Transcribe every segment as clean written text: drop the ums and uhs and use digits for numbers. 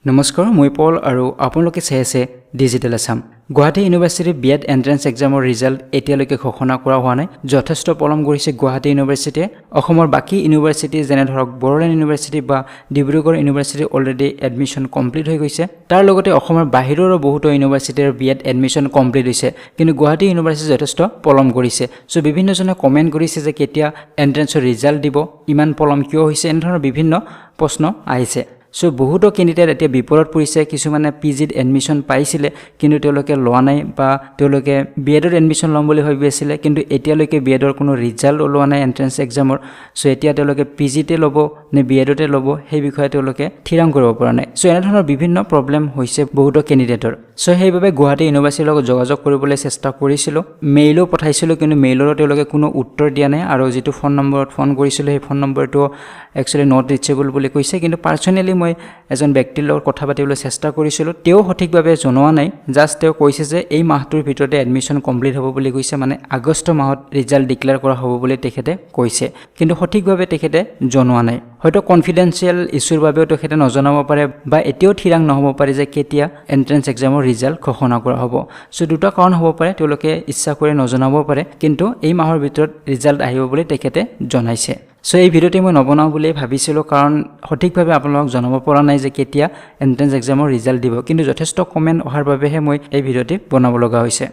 নমস্কাৰ মই পল আৰু আপোনালোকে চাই আছে digital Assam Guwahati university B.Ed entrance এক্সামৰ ৰিজাল্ট এতিয়ালৈকে ঘোষণা কৰা হোৱা নাই যথেষ্ট পলম কৰিছে গুৱাহাটী ইউনিভাৰ্চিটিয়ে অসমৰ বাকি ইউনিভাৰ্চিটি যেনে ধৰক বড়োলেণ্ড ইউনিভাৰ্চিটি বা Dibrugarh university already admission complete হৈ গৈছে তাৰ লগতে অসমৰ বাহিৰৰ বহুতো ইউনিভাৰ্চিটিৰ B.Ed এডমিশন কমপ্লিট হৈছে কিন্তু গুৱাহাটী ইউনিভাৰ্চিটি যথেষ্ট পলম কৰিছে সো বিভিন্নজনে কমেন্ট কৰিছে যে কেতিয়া এন্ট্ৰেন্সৰ ৰিজাল্ট দিব ইমান পলম কিয় হৈছে এনে ধৰণৰ বিভিন্ন প্ৰশ্ন আহিছে সো বহুতো ক্যান্ডিডেট এতিয়া বিপৰত পৰিছে কিছুমানে পিজিত এডমিশন পাইছিলে কিন্তু তেওঁলোকে লোৱা নাই বা তেওঁলোকে B.Edত এডমিশন লম বুলি ভাবি আছিল কিন্তু এতিয়ালৈকে B.Edৰ কোনো ৰিজাল্ট ওলোৱা নাই এন্ট্ৰেন্স এক্সামৰ সো এতিয়া তেওঁলোকে পিজিতে লব নে B.Edতে লব সেই বিষয়ে তেওঁলোকে থিৰাং কৰিব পৰা নাই সো এনে ধৰণৰ বিভিন্ন প্ৰবলেম হৈছে বহুতো ক্যান্ডিডেটৰ সো সেইভাবে গুৱাহাটী ইউনিভাৰ্চিটিৰ লগত যোগাযোগ কৰিবলৈ চেষ্টা কৰিছিল মেইলও পঠাইছিল কিন্তু মেইলৰ তেওঁলোকে কোনো উত্তৰ দিয়া নাই আৰু যেটো ফোন নম্বৰত ফোন কৰিছিল সেই ফোন নম্বৰটো একচুয়ালি নট ৰিচেবল বুলি কৈছে কিন্তু পাৰ্সোনালি মই এজন ব্যক্তিৰ লগত কথা পাতিবলৈ চেষ্টা কৰিছিল তেও সঠিকভাৱে জনোৱা নাই জাস্ট তেও কৈছে যে এই মাহটোৰ ভিতৰতে এডমিশন কমপ্লিট হ'ব বুলি কৈছে মানে আগষ্ট মাহত ৰিজাল্ট ডিক্লেয়াৰ কৰা হ'ব বুলি তেখেতে কৈছে কিন্তু সঠিকভাৱে তেখেতে জনোৱা নাই হয়তো কনফিডেন্সিয়াল ইস্যুৰ বাবেও তেখেতে নজনাব পাৰে বা এতিয়াও থিৰাং নহব পাৰে যে কেতিয়া এন্ট্ৰেন্স এক্সামৰ ৰিজাল্ট ঘোষণা কৰা হ'ব সো দুটা কাৰণ হ'ব পাৰে তেওঁলোকে ইচ্ছা কৰি নজনাব পাৰে কিন্তু এই মাহৰ ভিতৰত ৰিজাল্ট আহিব বুলি তেখেতে জনাইছে সো এই ভিডিওটি মই নবনাও বুলি ভাবিছিল কাৰণ সঠিকভাৱে আপোনালোকক জনাব পৰা নাই যে কেতিয়া এন্ট্ৰেন্স এক্সামৰ ৰিজাল্ট দিব কিন্তু যথেষ্ট কমেন্ট অহাৰ বাবেহে মই এই ভিডিওটি বনাব লগা হৈছে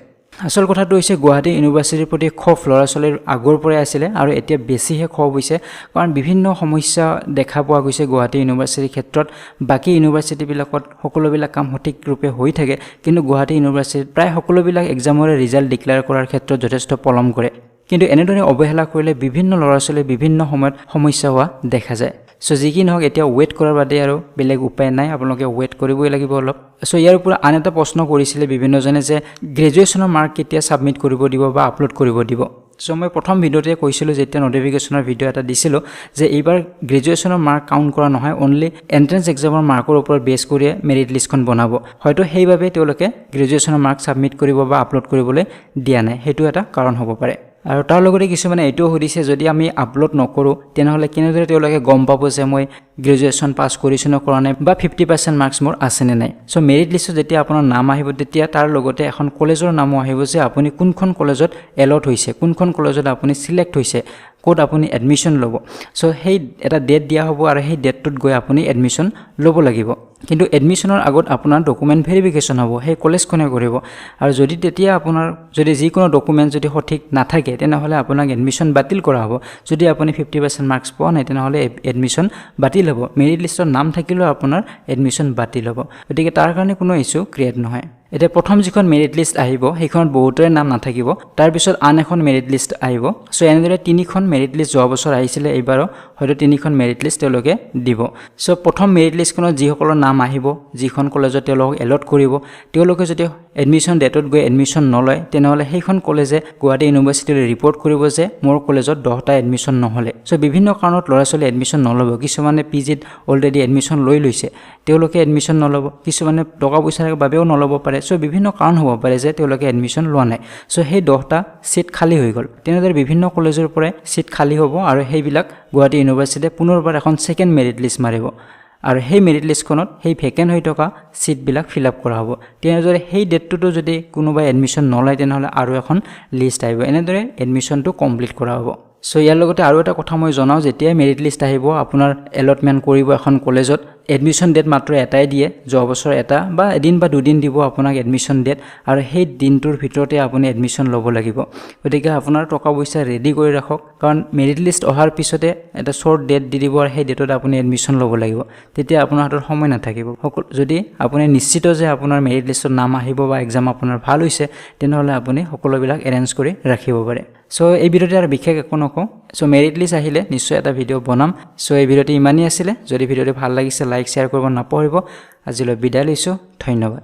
আসল কথাটো হৈছে গুৱাহাটী ইউনিভাৰ্চিটিৰ প্ৰতি খফ লৰাছলিৰ আগৰ পৰাই আছিল আৰু এতিয়া বেছিহে খফ হৈছে কাৰণ বিভিন্ন সমস্যা দেখা পোৱা গৈছে গুৱাহাটী ইউনিভাৰ্চিটিৰ ক্ষেত্ৰত বাকি ইউনিভাৰ্চিটি বিলাকত সকলোবিলাক কাম সঠিক ৰূপে হৈ থাকে কিন্তু গুৱাহাটী ইউনিভাৰ্চিটিত প্ৰায় সকলোবিলাক এক্সামৰ ৰিজাল্ট ডিক্লেয়াৰ কৰাৰ ক্ষেত্ৰত যথেষ্ট পলম কৰে কিন্তু এনেদৰে অবহেলা কৰিলে বিভিন্ন লৰাছলি বিভিন্ন সময়ত সমস্যা হোৱা দেখা যায় সো যি কি নহওক এতিয়া ওয়েট কৰাৰ বাদে আৰু বেলেগ উপায় নাই আপোনালোকে ওয়েট কৰিবই লাগিব অলপ সো ইয়াৰ ওপৰত আন এটা প্ৰশ্ন কৰিছিল বিভিন্নজনে যে গ্ৰেজুৱেচনৰ মাৰ্ক কেতিয়া সাবমিট কৰিব দিব বা আপলোড কৰিব দিব সো মই প্ৰথম ভিডিওতে কৈছিল যেতিয়া নোটিফিকেশনৰ ভিডিও এটা দিছিল যে এইবাৰ গ্ৰেজুৱেচনৰ মাৰ্ক কাউন্ট কৰা নহয় অনলি এন্ট্ৰেন্স এক্সামৰ মাৰ্কৰ ওপৰত বেছ কৰি মেৰিট লিষ্টখন বনাব হয়তো সেইভাবে তেওঁলোকে গ্ৰেজুৱেচনৰ মাৰ্ক সাবমিট কৰিব বা আপলোড কৰিবলৈ দিয়া নাই হেতু এটা কাৰণ হ'ব পাৰে আৰু তাৰ লগতে কিছুমানে এটো হদিছে যদি আমি আপলোড নকৰো তেনেহলে কিনেদৰে তেওঁলোকে গম পাব যে মই গ্ৰেজুৱেচন পাস কৰিছো ন কৰা নাই বা 50% মাৰ্কস মোৰ আছে নে নাই সো মেৰিট লিষ্টত যেতিয়া আপোনাৰ নাম আহিব তেতিয়া তাৰ লগতে এখন কলেজৰ নামও আহিব যে আপুনি কোনখন কলেজত এলট হৈছে কোনখন কলেজত আপুনি সিলেক্ট হৈছে কোড আপুনি এডমিশন লব সো সেই এটা ডেট দিয়া হ'ব আৰু সেই ডেটটোত গৈ আপুনি এডমিশন লব লাগিব কিন্তু এডমিশনৰ আগত আপোনাৰ ডকুমেন্ট ভেৰিফিকেশন হ'ব সেই কলেজখনে কৰিব আৰু যদি তেতিয়া আপোনাৰ যদি যি কোনো ডকুমেন্ট যদি সঠিক নাথাকে তেনেহলে আপোনাক এডমিশন বাতিল কৰা হ'ব যদি আপুনি 50% মাৰ্কস পোৱা নাই তেনেহলে এডমিশন বাতিল হ'ব মেৰিট লিষ্টৰ নাম থাকিলেও আপোনাৰ এডমিশন বাতিল হ'ব গতিকে তাৰ কাৰণে কোনো ইস্যু ক্ৰিয়েট নহয় এটা প্ৰথম যিখন মেৰিট লিষ্ট আহিব সেইখন বহুতৰে নাম নাথাকিব তাৰ পিছত আন এখন মেৰিট লিষ্ট আহিব সো এনেদৰে তিনিখন মেৰিট লিষ্ট যোৱা বছৰ আহিছিল এইবাৰো হয়তো তিনিখন মেৰিট লিষ্ট তেওঁলোকে দিব সো প্ৰথম মেৰিট লিষ্টখনত যিসকলৰ নাম আহিব যিখন কলেজত তেওঁলোক এলট কৰিব তেওঁলোকে যদি এডমিশন ডেটত গৈ এডমিশন নলয় তেনেহলে সেইখন কলেজে গুৱাহাটী ইউনিভাৰ্চিটিলৈ ৰিপৰ্ট কৰিব যে মোৰ কলেজত 10টা এডমিশন নহলে সো বিভিন্ন কাৰণত লৰাছলি এডমিশন নলব কিছুমানে পিজিত অলৰেডি এডমিশন লৈ লৈছে তেওঁলোকে এডমিশন নলব কিছুমানে টকা পইচাৰ বাবেও নলব পাৰে সো বিভিন্ন কাৰণ হ'ব পাৰে যে তেওঁলোকে এডমিশন লোৱা নাই সো সেই 10টা সিট খালি হৈ গল তেনেদৰে বিভিন্ন কলেজৰ পৰা সিট খালি হ'ব আৰু সেইবিলাক গুৱাহাটী ইউনিভাৰ্চিটিয়ে পুনৰবাৰ এখন সেকেন্ড মেৰিট লিষ্ট মাৰিব আৰু সেই মেৰিট লিষ্টখনত সেই ভেকেন্ট হৈ থকা সিট বিলাক ফিল আপ কৰা হ'ব তেনেদৰে সেই ডেটটো যদি কোনোবাই এডমিশন নলয় তেনেহলে আৰু এখন লিষ্ট আহিব এনেদৰে এডমিশনটো কমপ্লিট কৰা হ'ব সো ইয়াৰ লগতে আৰু এটা কথা মই জনাও যেতিয়া মেৰিট লিষ্ট আহিব আপোনাৰ এলটমেন্ট কৰিব এখন কলেজত এডমিশন ডেট মাত্ৰ এটাই দিয়ে যোৱা বছৰ এটা বা এদিন বা দুদিন দিব আপোনাক এডমিশন ডেট আৰু সেই দিনটোৰ ভিতৰতে আপুনি এডমিশন ল'ব লাগিব গতিকে আপোনাৰ টকা পইচা ৰেডি কৰি ৰাখক কাৰণ মেৰিট লিষ্ট অহাৰ পিছতে এটা শৰ্ট ডেট দি দিব আৰু সেই ডেটত আপুনি এডমিশন ল'ব লাগিব তেতিয়া আপোনাৰ হাতত সময় নাথাকিব যদি আপুনি নিশ্চিত যে আপোনাৰ মেৰিট লিষ্টত নাম আহিব বা এক্সাম আপোনাৰ ভাল হৈছে তেনেহলে আপুনি সকলোবিলাক এৰেঞ্জ কৰি ৰাখিব পাৰে সো এই ভিডিওতে আৰু বিশেষ একো নকওঁ সো মেৰিট লিষ্ট আহিলে নিশ্চয় এটা ভিডিও বনাম সো এই ভিডিওটি ইমানেই আছিল যদি ভিডিওটি ভাল লাগিছে লাইক শেয়াৰ কৰিব নাপাহৰিব আজিলৈ বিদায় লৈছো ধন্যবাদ